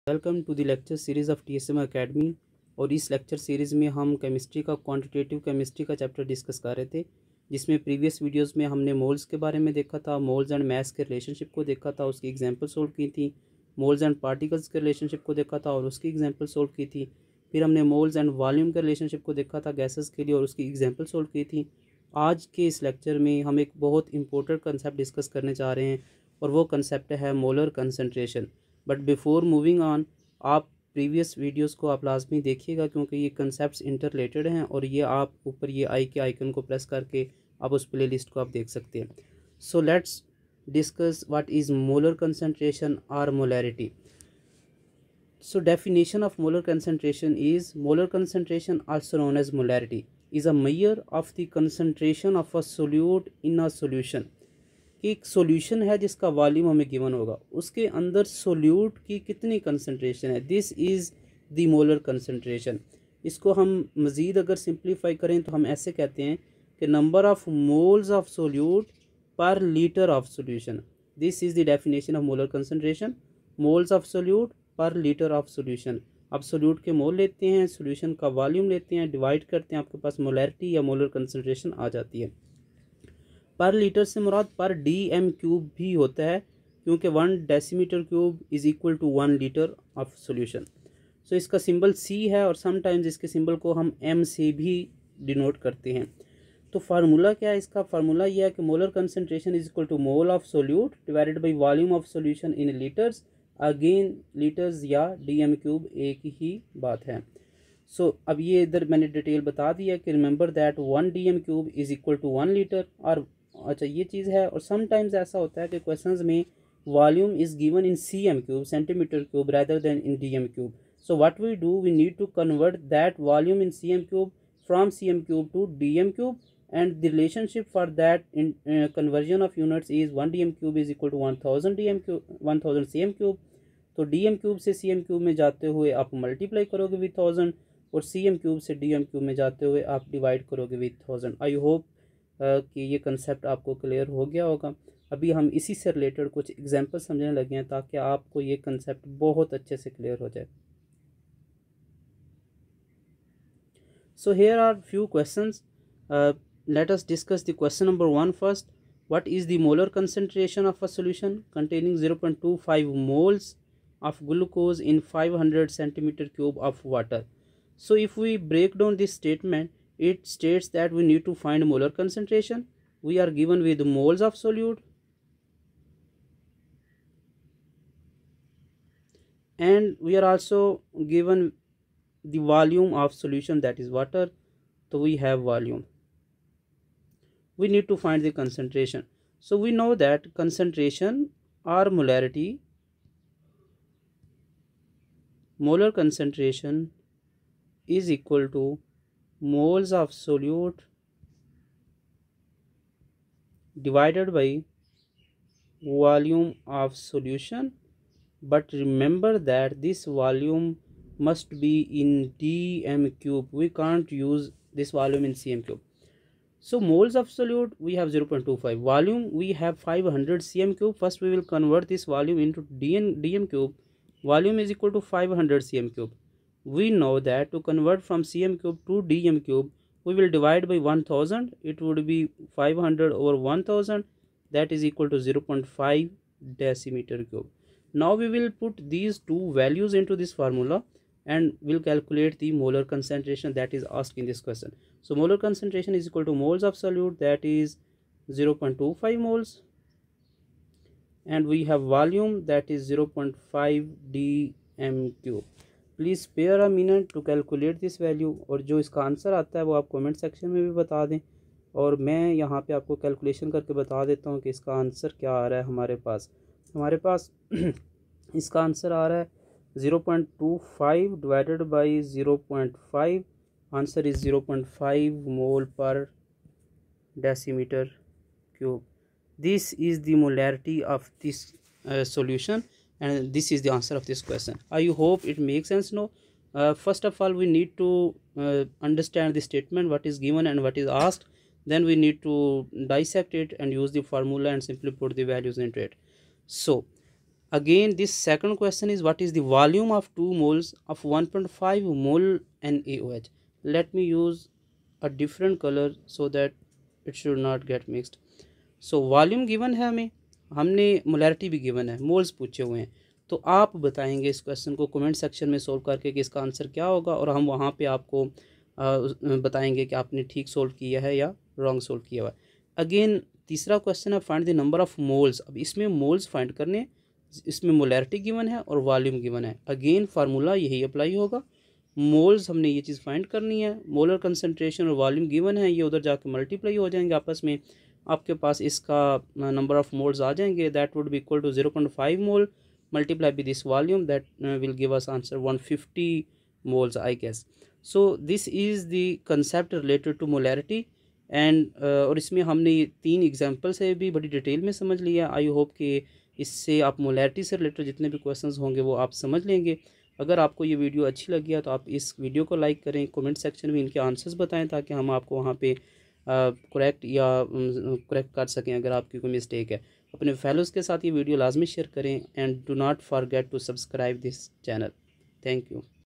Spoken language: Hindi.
Welcome to the lecture series of TSM academy. और इस लेक्चर सीरीज़ में हम केमिस्ट्री का क्वांटिटेटिव केमिस्ट्री का चैप्टर डिस्कस कर रहे थे, जिसमें प्रीवियस वीडियोस में हमने मोल्स के बारे में देखा था, मोल्स एंड मास के रिलेशनशिप को देखा था, उसकी एग्जांपल सोल्व की थी। मोल्स एंड पार्टिकल्स के रिलेशनशिप को देखा था और उसकी एग्जांपल सोल्व की थी। फिर हमने मोल्स एंड वॉल्यूम के रिलेशनशिप को देखा था गैसेस के लिए और उसकी एग्जाम्पल सोल्व की थी। आज के इस लेक्चर में हम एक बहुत इंपॉर्टेंट कंसेप्ट डिस्कस करने जा रहे हैं और वो कंसेप्ट है molar concentration. But before moving on, आप प्रीवियस वीडियोस को आप लाजमी देखिएगा, क्योंकि ये कंसेप्ट्स इंटर रिलेटेड हैं और ये आप ऊपर ये आई के आइकन को प्रेस करके आप उस प्ले लिस्ट को आप देख सकते हैं। So let's discuss what is molar concentration और molarity. So definition of molar concentration is molar concentration, also known as molarity, is a measure of the concentration of a solute in a solution। कि एक सॉल्यूशन है जिसका वॉल्यूम हमें गिवन होगा, उसके अंदर सोल्यूट की कितनी कंसंट्रेशन है, this is the molar concentration. इसको हम मज़ीद अगर सिंप्लीफाई करें तो हम ऐसे कहते हैं कि number of moles of solute per litre of solution. This is the definition of molar concentration, moles of solute per litre of solution. आप सोल्यूट के मोल लेते हैं, सोल्यूशन का वॉल्यूम लेते हैं, डिवाइड करते हैं, आपके पास मोलैरिटी या मोलर कंसंट्रेशन आ जाती है। पर लीटर से मुराद पर DM क्यूब भी होता है, क्योंकि 1 decimetre cube is equal to 1 litre of solution. So इसका सिंबल C है और समटाइम्स इसके सिंबल को हम M से भी डिनोट करते हैं। तो फार्मूला क्या है इसका? फार्मूला यह है कि molar concentration is equal to mole of solute divided by volume of solution in litres. Again litres या DM क्यूब एक ही बात है। सो अब ये इधर मैंने डिटेल बता दिया कि remember that 1 DM cube is equal to 1 litre. और अच्छा ये चीज़ है। और समटाइम्स ऐसा होता है कि क्वेश्चंस में volume is given in CM cube, centimetre cube, rather than in DM cube. So what we do, we need to convert that volume in CM cube from CM cube to DM cube, and the relationship for that in conversion of units is 1 DM cube is equal to 1000 DM cube, 1000 CM cube। तो DM क्यूब से CM क्यूब में जाते हुए आप मल्टीप्लाई करोगे विथ 1000 और CM क्यूब से DM क्यूब में जाते हुए आप डिवाइड करोगे विथ 1000। आई होप कि ये कंसेप्ट आपको क्लियर हो गया होगा। अभी हम इसी से रिलेटेड कुछ एग्जांपल समझने लगे हैं ताकि आपको ये कंसेप्ट बहुत अच्छे से क्लियर हो जाए। So here are few questions. Let us discuss the question number 1 first. What is the molar concentration of a solution containing 0.25 moles of glucose in 500 centimeter cube of water? So if we break down this statement, it states that we need to find molar concentration. We are given with moles of solute and we are also given the volume of solution, that is water. So we have volume. We need to find the concentration. So we know that concentration or molarity, molar concentration is equal to moles of solute divided by volume of solution. But remember that this volume must be in DM cube. We can't use this volume in CM cube. So moles of solute we have 0.25, volume we have 500 CM cube. First we will convert this volume into DM cube. Volume is equal to 500 CM cube. We know that to convert from CM cube to DM cube, we will divide by 1000. It would be 500 over 1000, that is equal to 0.5 decimeter cube. Now we will put these two values into this formula and we'll calculate the molar concentration that is asked in this question. So molar concentration is equal to moles of solute, that is 0.25 moles, and we have volume that is 0.5 DM cube. Please spare a minute to calculate this value, और जो इसका आंसर आता है वो आप कमेंट सेक्शन में भी बता दें और मैं यहाँ पे आपको कैलकुलेशन करके बता देता हूँ कि इसका आंसर क्या आ रहा है। हमारे पास इसका आंसर आ रहा है 0.25 डिवाइडेड बाई 0.5, आंसर इज़ 0.5 मोल पर decimetre cube. This is the molarity of this solution, and this is the answer of this question. I hope it makes sense now. First of all, we need to understand the statement, what is given and what is asked. Then we need to dissect it and use the formula and simply put the values into it. So Again, this second question is, what is the volume of 2 moles of 1.5 mole NaOH? Let me use a different color so that it should not get mixed. So volume given है हमें, हमने मोलैरिटी भी गिवन है, मोल्स पूछे हुए हैं। तो आप बताएंगे इस क्वेश्चन को कमेंट सेक्शन में सोल्व करके कि इसका आंसर क्या होगा, और हम वहाँ पे आपको बताएंगे कि आपने ठीक सोल्व किया है या रॉन्ग सोल्व किया हुआ है। अगेन तीसरा क्वेश्चन है, find the number of moles. अब इसमें मोल्स फाइंड करने, इसमें मोलैरिटी गिवन है और वॉल्यूम गिवन है। अगेन फार्मूला यही अप्लाई होगा, मोल्स हमने ये चीज़ फाइंड करनी है, मोलर कंसनट्रेशन और वॉल्यूम गिवन है, ये उधर जाके मल्टीप्लाई हो जाएंगे आपस में, आपके पास इसका नंबर ऑफ मोल्स आ जाएंगे, that would be equal to 0.5 mole multiply with this volume, that will give us answer 150 moles I guess. So this is the concept related to molarity and और इसमें हमने ये 3 एग्जांपल से भी बड़ी डिटेल में समझ लिया। आई होप कि इससे आप मोलैरिटी से रिलेटेड जितने भी क्वेश्चंस होंगे वो आप समझ लेंगे। अगर आपको ये वीडियो अच्छी लगी है तो आप इस वीडियो को लाइक करें, कमेंट सेक्शन में इनके आंसर्स बताएं ताकि हम आपको वहाँ पे करेक्ट कर सकें अगर आपकी कोई मिस्टेक है। अपने फेलोज़ के साथ ये वीडियो लाजमी शेयर करें and do not forget to subscribe this channel. Thank you.